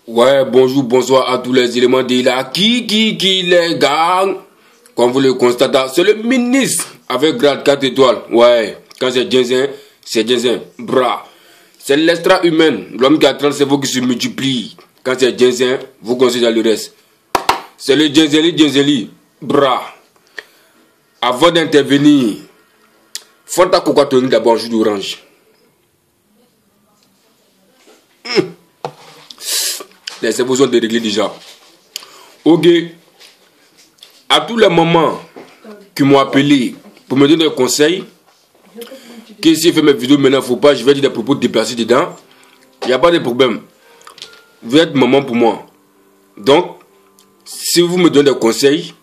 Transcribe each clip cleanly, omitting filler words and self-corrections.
Ouais, bonjour, bonsoir à tous les éléments de la qui les gars. Comme vous le constatez, c'est le ministre avec grade 4 étoiles. Ouais, quand c'est Djinzin, c'est Djinzin. Bra. C'est l'extra-humain, l'homme qui a 30 cerveaux qui se multiplie. Quand c'est Djinzin, vous considérez le reste. C'est le Djinzeli. Bra. Avant d'intervenir, faut ta coca tenir d'abord un jus d'orange. Les cerveaux sont déréglés déjà. Ok. À tous les moments qui m'ont appelé pour me donner des conseils, que si je fais mes vidéos maintenant, il ne faut pas, je vais dire des propos déplacés dedans. Il n'y a pas de problème. Vous êtes maman pour moi. Donc, si vous me donnez des conseils,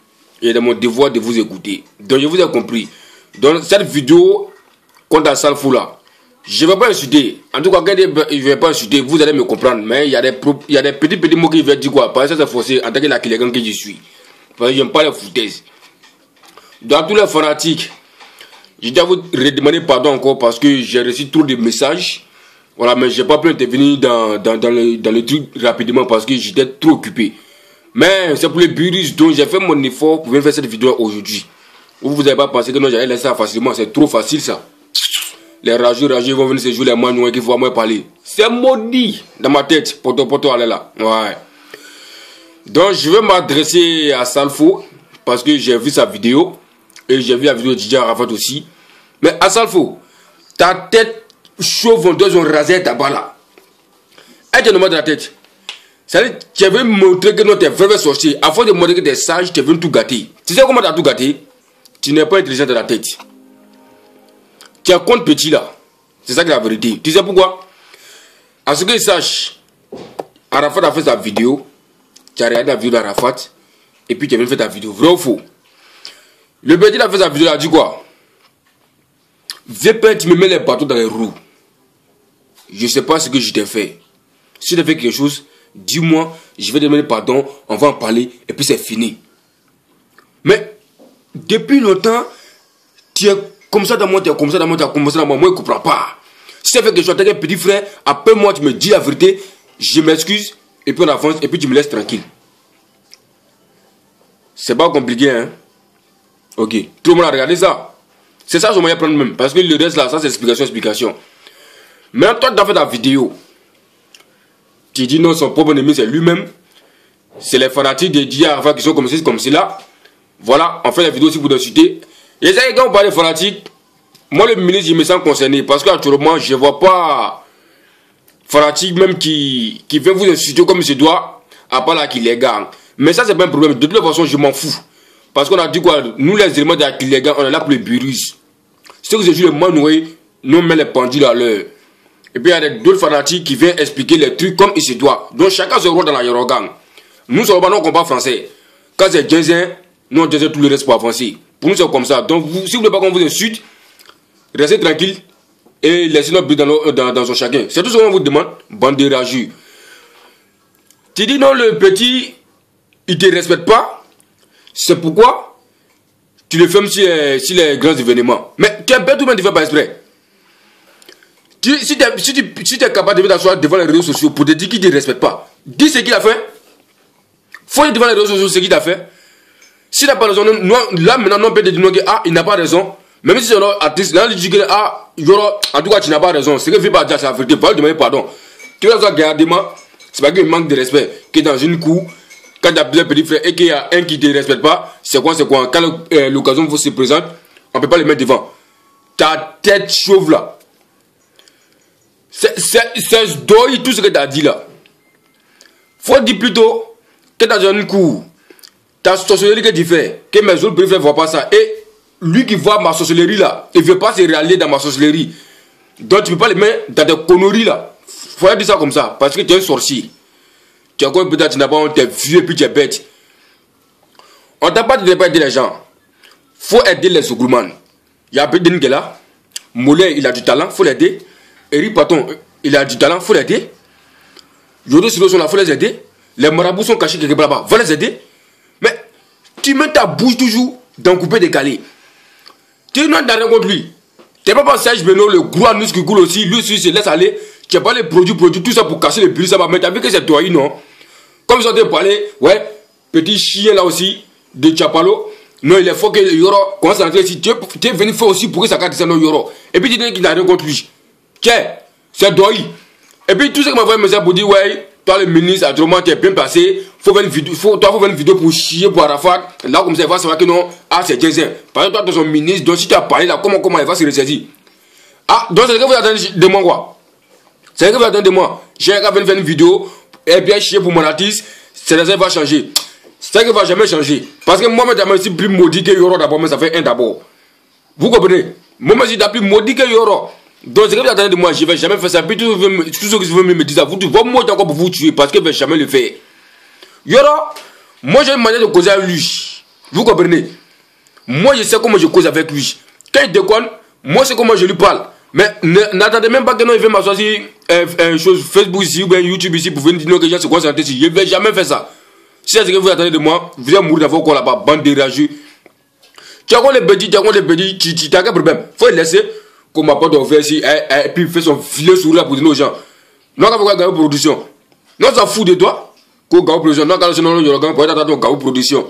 il est de mon devoir de vous écouter. Donc, je vous ai compris. Dans cette vidéo, contre la salle fou là, je ne vais pas insulter. En tout cas, je ne vais pas insulter. Vous allez me comprendre. Mais il y a des petits mots qui veulent dire quoi. Parce que c'est forcé en tant que la Kilegan que je suis. Parce que je n'aime pas les foutaises. Dans tous les fanatiques, je dois vous redemander pardon encore parce que j'ai reçu trop de messages. Voilà, mais je n'ai pas pu intervenir dans le truc rapidement parce que j'étais trop occupé. Mais c'est pour les virus dont j'ai fait mon effort pour venir faire cette vidéo aujourd'hui. Vous n'avez pas pensé que non, j'allais laisser ça facilement. C'est trop facile ça. Les rageux vont venir se jouer les mains qui vont moi parler. C'est maudit dans ma tête. Poto, allez là. Ouais. Donc, je vais m'adresser à Salfo parce que j'ai vu sa vidéo et j'ai vu la vidéo de Didier Arafat aussi. Mais à Salfo, ta tête chauve vendeuse, on rasé ta balle là. Elle te demande de la tête. C'est-à-dire, tu veux montrer que non, tu es vraiment sorcier. Avant de montrer que tu es sage, tu veux tout gâter. Tu sais comment tu as tout gâté? Tu n'es pas intelligent de la tête. Tu as compte petit là. C'est ça qui est la vérité. Tu sais pourquoi? À ce que je sache, Arafat a fait sa vidéo. Tu as regardé la vidéo d'Arafat. Et puis tu as même fait ta vidéo. Vrai ou faux? Le petit il a fait sa vidéo. Il a dit quoi? VP, tu me mets les bateaux dans les roues. Je ne sais pas ce que je t'ai fait. Si tu as fait quelque chose, dis-moi. Je vais demander pardon. On va en parler. Et puis c'est fini. Mais depuis longtemps, tu es comme ça dans moi, tu es comme ça dans moi, tu es comme ça dans moi. Moi, je ne comprends pas. Si tu as fait quelque chose, tu as un petit frère, appelle-moi, tu me dis la vérité. Je m'excuse. Et puis on avance. Et puis tu me laisses tranquille. C'est pas compliqué, hein? Ok. Tout le monde a regardé ça. C'est ça que je vais prendre même. Parce que le reste là, ça c'est explication. Maintenant, toi, tu as fait ta vidéo. Tu dis non, son propre ennemi, c'est lui-même. C'est les fanatiques de Didier Arafat qui sont comme ci, comme cela. Voilà, on fait la vidéo aussi pour discuter. Et ça, quand on parle de fanatiques, moi le ministre, je me sens concerné. Parce qu'actuellement, je ne vois pas fanatique même qui vient vous insulter comme il se doit, à part là qui les gagne. Mais ça, c'est pas un problème. De toute façon, je m'en fous. Parce qu'on a dit quoi? Nous, les éléments de la Kilegan, on est là pour les virus. Ceux que je suis le manoué, nous on met les pendules à l'heure. Et puis il y a d'autres fanatiques qui viennent expliquer les trucs comme il se doit. Donc chacun se rôle dans la Yorogan. Nous, sommes pas non combat français. Quand c'est Djinzin, nous on disait tout le reste pour avancer. Pour nous, c'est comme ça. Donc si vous ne voulez pas qu'on vous insulte, restez tranquille et laissez notre but dans son chacun. C'est tout ce qu'on vous demande. Bande de rageux. Tu dis non, le petit, il ne te respecte pas. C'est pourquoi tu le fermes sur les grands événements. Mais tu es bête ou bien tu ne fais pas exprès. Si tu es capable de t'asseoir devant les réseaux sociaux pour te dire qu'il ne te respecte pas, dis ce qu'il a fait. Faut dire devant les réseaux sociaux ce qu'il a fait. S'il n'a pas raison, là maintenant on peut te dire qu'il n'a pas raison. Même si c'est un artiste, là il dit que en tout cas tu n'as pas raison. Ce que je ne veux pas dire, c'est la vérité. Il faut lui demander pardon. Tu vas regarder, c'est pas qu'il manque de respect. Que dans une cour, quand tu as plusieurs petits frères et qu'il y a un qui ne te respecte pas, c'est quoi? Quand l'occasion se présente, on ne peut pas le mettre devant. Ta tête chauve là. C'est d'oeil tout ce que tu as dit là. Faut dire plutôt que dans une cour, ta sorcellerie que tu fais, que mes autres petits frères ne voient pas ça. Et lui qui voit ma sorcellerie là, il ne veut pas se réaliser dans ma sorcellerie. Donc tu ne peux pas les mettre dans des conneries là. Faut dire ça comme ça, parce que tu es un sorcier. Tu as quoi peut-être, tu n'as pas honte, tu es vieux et puis tu es bête. On t'a pas dit de ne pas aider les gens. Faut aider les ougouman. Il y a un peu de là. Moulin, il a du talent, faut l'aider. Eric Paton, il a du talent, faut l'aider. Yodo Silo sont là, faut les aider. Les marabouts sont cachés quelque part là-bas, faut les aider. Mais tu mets ta bouche toujours dans le coupé décalé. Tu n'as rien contre lui. Tu n'es pas Serge Beno, le gros anus qui coule aussi, lui aussi se laisse aller. Tu n'as pas les produits, tout ça pour casser les bulles, ça va mettre avec que c'est toi, non? Comme ils sont en train de parler, ouais, petit chien là aussi, de Chapalo. Non, il est fort que Yoro commence à entrer ici. Tu es venu faire aussi pour que sa carte descende au Yoro. Et puis tu dis qu'il n'a rien contre lui. Tiens, c'est Doi. Et puis tout ce qui m'a envoyé un message pour dire, ouais, toi le ministre, actuellement, tu es bien placé. Faut faire une vidéo pour chier pour Arafat. Là, comme ça, il va savoir que non, ah, c'est Jason. Par exemple, toi, ton ministre, donc si tu as parlé là, comment il va se ressaisir? Ah, donc c'est ce que vous attendez de moi, quoi. C'est ce que vous attendez de moi. J'ai un gars venu faire une vidéo, et bien chier pour mon artiste, c'est ça va changer. C'est ça qui va jamais changer. Parce que moi, je suis plus maudit que Yoro d'abord, mais ça fait un d'abord. Vous comprenez? Moi, je suis plus maudit que Yoro. Donc, c'est ce que vous attendez de moi, je ne vais jamais faire ça. Puis, tous ceux qui veulent me dire ça, vous dites, moi, encore pour vous tuer, parce que je ne vais jamais le faire. Yoro, moi, j'ai une manière de causer avec lui. Vous comprenez? Moi, je sais comment je cause avec lui. Quand il déconne, moi, c'est comment je lui parle. Mais n'attendez même pas que non, il veut m'asseoir sur Facebook ici ou bien YouTube ici pour venir dire que les gens se concentrent ici. Je ne vais jamais faire ça. Si c'est ce que vous attendez de moi, vous allez mourir d'avoir quoi là-bas, bande de rageux. Tu as quoi les petits, tu as quel problème? Faut le laisser, qu'on m'a pas d'offert ici, et puis il fait son filet sur là pour dire aux gens. Non, quand vous gagner production. Non, ça fout de toi. Qu'on gagne production. Non, quand sinon, il y aura un point d'attendre gagne production.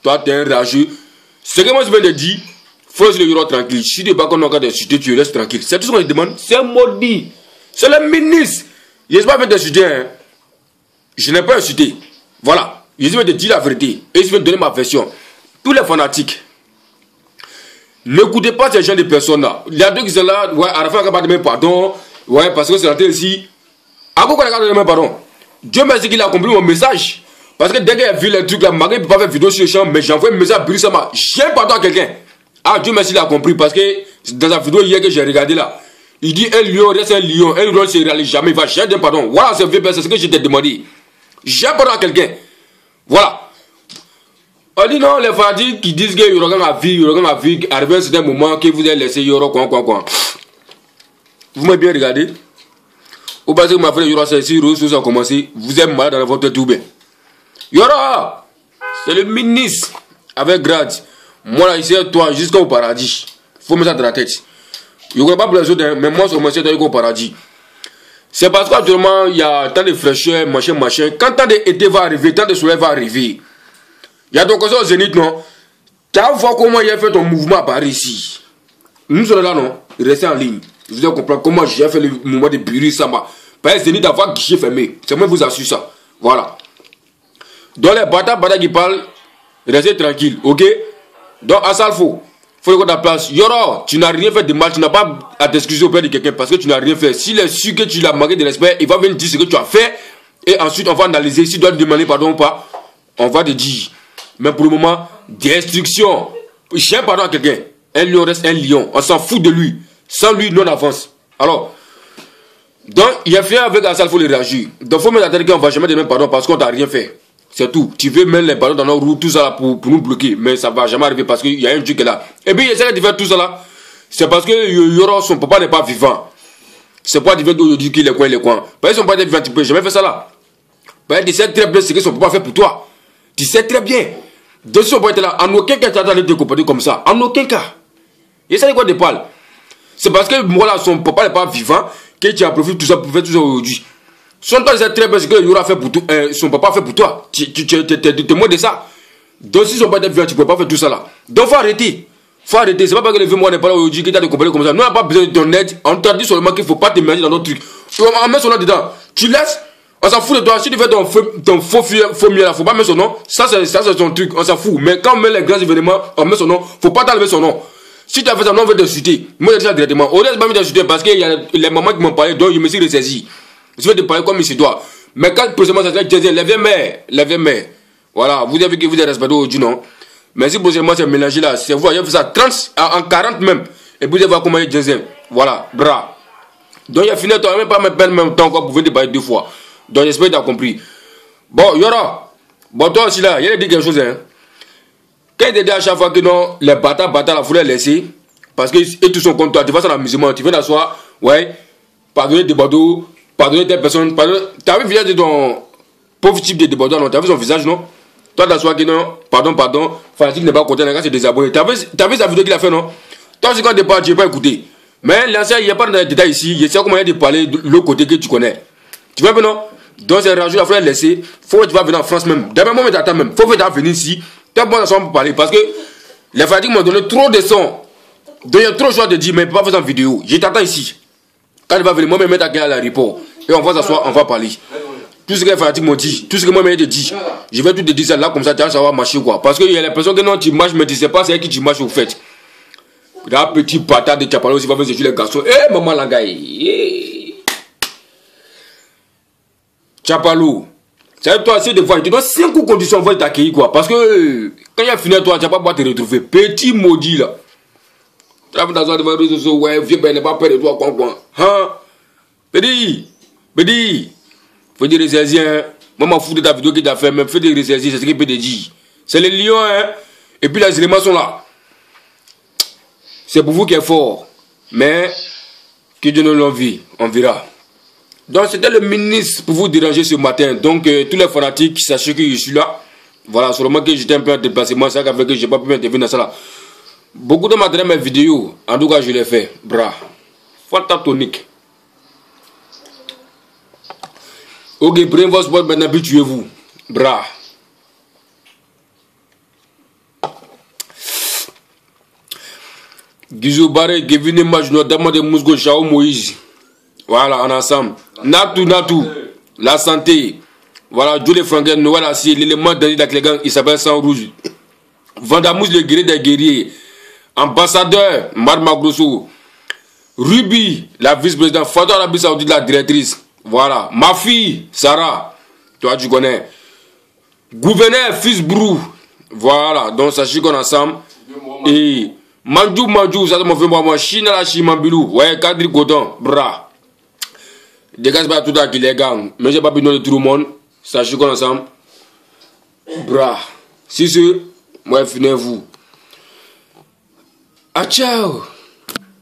Toi, tu es un rageux. Ce que moi je viens de dire, faut laisser le Yoro tranquille. Si tu n'es pas qu'on a d'insulter, tu restes tranquille. C'est tout ce qu'on demande. C'est un maudit. C'est le ministre. Je ne sais pas faire d'insulter. Hein. Je n'ai pas insulté. Voilà. Je vais te dire la vérité. Et je vais te donner ma version. Tous les fanatiques, n'écoutez pas ces gens de personnes là. Il y a deux qui sont là. Ouais, à la fin, on n'a pas demandé pardon. Ouais, parce que c'est rentré ici. À quoi on n'a pas demandé pardon? Dieu merci qu'il a compris mon message. Parce que dès qu'il a vu les trucs là, Marie ne peut pas faire vidéo sur le champ, mais j'envoie un message à Brissama. J'ai pardon à quelqu'un. Ah, Dieu merci, il a compris. Parce que dans la vidéo hier que j'ai regardé là, il dit un lion reste un lion. Un lion ne se réalise jamais. Il va chercher un pardon. Voilà, c'est ce que je t'ai demandé. J'ai pardon à quelqu'un. Voilà. On dit non, les fanatiques qui disent que Yoro a vu, arrivé à un certain moment que vous avez laissé Yoro, quoi. Vous m'avez bien regardé. Au bas que ma frère Yoro, c'est si Rose a commencé, vous êtes malade dans votre tout bien. Yoro, c'est le ministre avec grade. Moi là, ici, toi, jusqu'au paradis. Faut mettre ça dans la tête. Je ne connais pas pour les autres, mais moi, je commence à aller au paradis. C'est parce qu'actuellement, il y a tant de fraîcheur, machin. Quand tant d'été va arriver, tant de soleil va arriver. Il y a donc au Zénith, non? Tu as vu comment il a fait ton mouvement à Paris ici. Nous sommes là, non? Restez en ligne. Vous allez comprendre comment j'ai fait le mouvement de Biri Samba. Parce que Zénith d'avoir guichet fermé. C'est moi qui vous assure ça. Voilà. Donc les bata qui parlent, restez tranquille, ok? Donc à ça, il faut que ta place. Yoro, tu n'as rien fait de mal, tu n'as pas à t'excuser auprès de quelqu'un parce que tu n'as rien fait. S'il est sûr que tu l'as manqué de respect, il va venir dire ce que tu as fait. Et ensuite, on va analyser. Si tu dois te demander pardon ou pas, on va te dire. Mais pour le moment, destruction. J'ai un pardon à quelqu'un. Un lion reste un lion. On s'en fout de lui. Sans lui, non avance. Alors, donc, il a fait avec Assal, il faut le réagir. Donc, il faut mettre à tête qu'on ne va jamais demander pardon parce qu'on t'a rien fait. C'est tout. Tu veux mettre les ballons dans nos roues, tout ça là pour nous bloquer. Mais ça ne va jamais arriver parce qu'il y a un Dieu qui est là. Et puis, il essaie de faire tout ça là. C'est parce que Yoro, son papa n'est pas vivant. C'est pas divin d'aujourd'hui qu'il est coin. Parce que son papa n'est vivant, tu ne peux jamais faire ça là. Parce que tu sais très bien ce que son papa fait pour toi. Tu sais très bien. Donc, si son papa était là, en aucun cas, tu as d'aller te comporter comme ça. En aucun cas. Et ça, c'est quoi de parle? C'est parce que moi là, son papa n'est pas vivant que tu as profité de tout ça pour faire tout ça aujourd'hui. Son papa sait très bien ce que Yoro a fait pour toi, son papa a fait pour toi. Tu es témoin de ça. Donc, si son papa est vivant, tu ne peux pas faire tout ça là. Donc, il faut arrêter. C'est pas parce que le vieux moi n'est pas là aujourd'hui que tu as de comporter comme ça. Nous, on n'a pas besoin de ton aide. On t'a dit seulement qu'il ne faut pas te mélanger dans notre truc. On met son nom dedans. Tu laisses. On s'en fout de toi. Si tu fais ton faux mieux là, il ne faut pas mettre son nom. Ça, c'est ton truc. On s'en fout. Mais quand on met les grands événements, on met son nom. Il ne faut pas t'enlever son nom. Si tu as fait ça, on veut t'insulter. Moi, je dis ça directement. Au lieu de pas m'insulter parce qu'il y a les mamans qui m'ont parlé, donc je me suis ressaisi. Je vais te parler comme il se doit. Mais quand précisément ça se dit, lèvez mère. Voilà, vous avez vu que vous êtes respecté aujourd'hui, non? Mais si précisément c'est mélangé là, c'est vous, vous avez fait ça 30, en 40 même. Et vous allez voir comment il est deuxième. Voilà, bras. Donc il a fini, tu n'as même pas me même temps encore pour venir te parler 2 fois. Donc j'espère que tu as compris. Bon, Yoro, bon, toi aussi là, il y a dit quelque chose, hein. Quand il te dit à chaque fois que non, les bâtards, là, il faut les laisser. Parce qu'ils tous sont contre toi, tu vas sur l'amusement, tu viens d'asseoir, ouais, pardonner des bateaux, pardonner des personnes, tu as vu le visage de ton pauvre type de débordeur, non? Tu as vu son visage, non? Toi d'asseoir que non, pardon, Fanatique n'est pas content, les gars c'est désabonné. Tu as vu sa vidéo qu'il a fait, non? Toi aussi quand tu départ, tu n'as pas écouté. Mais l'ancien, il n'y a pas de détails ici, il sait comment il y a de parler de l'autre côté que tu connais. Tu vois, non? Donc c'est rajout, il faut les laisser. Faut que tu vas venir en France même. D'abord, moi, j'attends même. Faut que tu vas venir ici. Tu vas pour parler. Parce que les fatigues m'ont donné trop de sons. Donc il y a trop de choix de dire, mais pas faire en vidéo. Je t'attends ici. Quand il va venir, moi, me mettre à l'aéroport. Et on va s'asseoir, on va parler. Tout ce que les fatigues m'ont dit, tout ce que moi, je dit, je vais tout te dire ça là, comme ça, tu vas savoir marcher quoi. Parce qu'il y a les personnes que non, tu marches, mais tu sais pas c'est qui tu marches au fait. La petite patate de Chapalo, si va venir sur les garçons. Eh, maman, la gars. Chapalo. C'est toi, c'est de voir. Tu dois 5 conditions pour t'accueillir, quoi. Parce que quand il y a fini, toi, tu vas pas pouvoir te retrouver. Petit maudit, là. Tu vas dans les réseaux sociaux, ouais, vieux, ben, n'est pas peur de toi, quoi. Hein? Petit. Faut dire les Asiens. Moi, je m'en fous de ta vidéo que tu as fait, même fais des ressaisies, c'est ce qu'il peut te dire. C'est les lions, hein. Et puis les éléments sont là. C'est pour vous qui est fort. Mais, que Dieu nous l'envie, on verra. Donc, c'était le ministre pour vous déranger ce matin. Donc, tous les fanatiques, sachez que je suis là. Voilà, seulement que j'étais un peu en déplacement, c'est ça qui a fait que je n'ai pas pu m'intervenir dans ça là. Beaucoup de m'ont mes vidéos. En tout cas, je l'ai fait. Bra. Fantatonique. Ok, prenez votre sport maintenant, habituez-vous. Bra. Gizou Baré, Gevine Majno, Dama de Mousgo, Chao Moïse. Voilà, en ensemble. Natou. La santé. Voilà, Jules Franquin, Noël Assis, l'élément d'Annie d'Aklegan, il s'appelle Sang Rouge. Vandamous, le guerrier des guerriers. Ambassadeur, Marma Grosso. Ruby, la vice-présidente. Fado Arabie Saoudite, la directrice. Voilà. Ma fille, Sarah. Toi, tu connais. Gouverneur, fils Brou. Voilà. Donc, sachez qu'on est ensemble. Et Manjou, ça m'a fait moi. China, la Chimambilou. Ouais, Kadri Godon. Bra. Dégage pas tout à qui les gangs. Mais j'ai pas besoin de tout le monde. Sachez qu'on est ensemble. Bra. Si c'est, moi, finissez-vous. Ah, ciao.